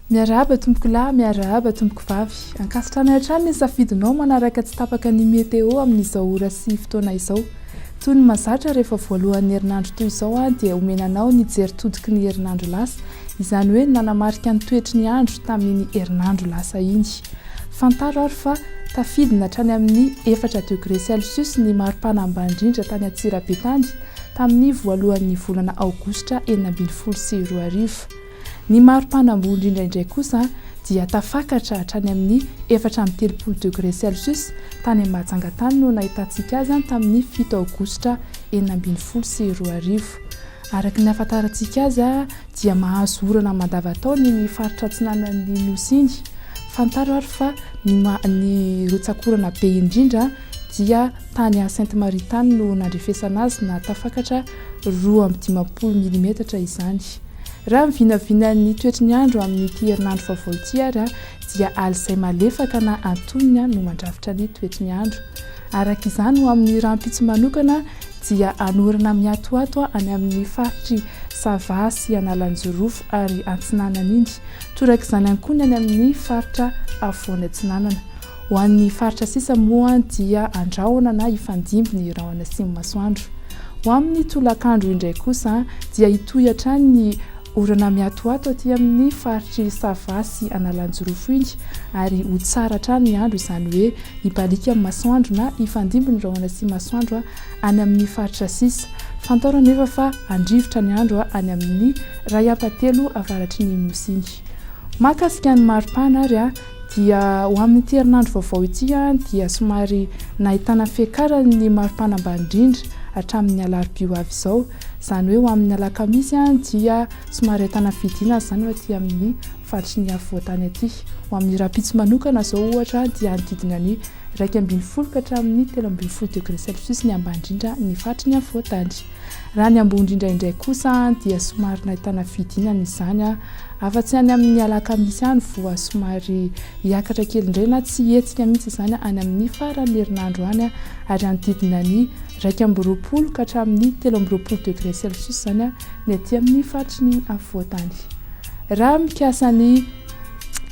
Miarahaba tompoko lahy, miarahaba tompoko vavy. Ankasitrana hatrany ny safidinao manaraka tsy tapaka ny météo amin'izao ora sy fotoana izao. Toy ny mazatra rehefa voalohan'ny herinandro toy izao dia omenanao ny jeritodiky ny herinandro lasa, izany hoe nanamarika ny toetry ny andro tamin'ny herinandro lasa iny. Fantaro ary fa tafidina hatrany amin'ny 4 degré Celsius ny maripana ambany indrindra tany Antsirabe tany tamin'ny voalohan'ny volana Aogositra 2022. Ny maripana ambony indrindra indray kosa dia tafakatra hatrany amin'ny 4.30 degré Celsius tany Ambatsangatany no nahitantsika azy tamin'ny 7 Aogositra 2022. Araka ny ahafantarantsika azy dia mahazo orana mandavataona ny faritra atsinanan'ny nosy iny. Fantaro ary fa ny rotsakorana be indrindra dia tany a Sainte-Marie tany no nandrefesana azy na tafakatra 2.50 mm izany. Raha mivinavina ny toetry ny andro amin'ny herinandro vaovao ity ary dia aly izay malefaka na antonony no mandrafitra ny toetry ny andro. Araka izany ho amin'ny rahampitso manokana dia anorana miatoato any amin'ny faritry Sava sy Analanjorofo ary Antsinanana iny. Toraka izany ihany koa ny any amin'ny faritra Afovoany Antsinanana. Ho an'ny faritra sisa moa dia andrahona na ifandimby ny rahona atsimo-masoandro. Ho amin'ny tolakandro indray kosa dia hitohy hatrany ny orana miatoato aty amin'ny faritry Sava sy Analanjorofo iny ary ho tsara hatrany ny andro, izany hoe hibalika amin'ny masoandro na ifandimby ny rahona atsimo-masoandro any amin'ny faritra sisa. Fantaro anefa fa andrivotra ny andro any amin'ny ray apatelo avaratry ny nosy iny. Mahakasika ny maripana ary dia ho amin'ny herinandro vaovao ity dia somary nahitana fiakarany ny maripana ambany indrindra hatramin'ny alarobia ho avy izao, izany hoe ho amin'ny alakamisy dia somary ahitana fidina izany aty amin'ny faritry ny afovoantany aty. Ho amin'ny rahampitso manokana izao ohatra dia anodidina ny 2.20 hatramin'ny 3.20 degré Celsius ny ambany indrindra ny faritry ny afovoantany. Raha ny ambony indrindra indray kosa dia somary nahitana fidinana izany afa-tsy any amin'ny alakamisy any voa somary hiakatra kely indray na tsy hetsika mihitsy izany any amin'ny faran'ny herinandro any ary anodidina ny 2.20 ka hatramin'ny 3.20 degré Celsius izany ny aty amin'ny faritry ny afovoantany. Raha mikasa ny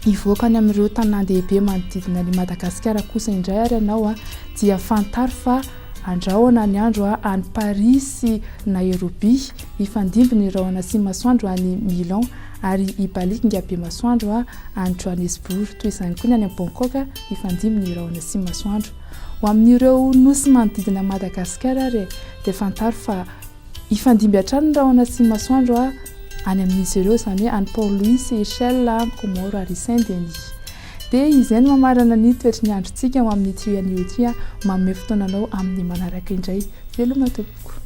hivoaka any amin'ireo tanan-dehibe manodidina ny Madagasikara kosa indray ary ianao dia fantaro fa andrahoana ny andro any Paris sy Nairobi, ifandimby ny rahona atsimo-masoandro any Milan ary hibalika be masoandro any Johannesburg, toy izany koa ny any Bangkok ifandimby ny rahona atsimo-masoandro. Ho amin'ireo nosy manodidina Madagasikara ary dia fantaro fa ifandimby hatrany ny rahona atsimo-masoandro any amin'izy ireo, izany hoe any Port-Louis, Seychelles, Comores ary Saint-Denis. Dia izay no mamarana ny toetry ny androntsika ho amin'ny ity anio ity, manome fotoananao amin'ny manaraka indray. Veloma tompoko.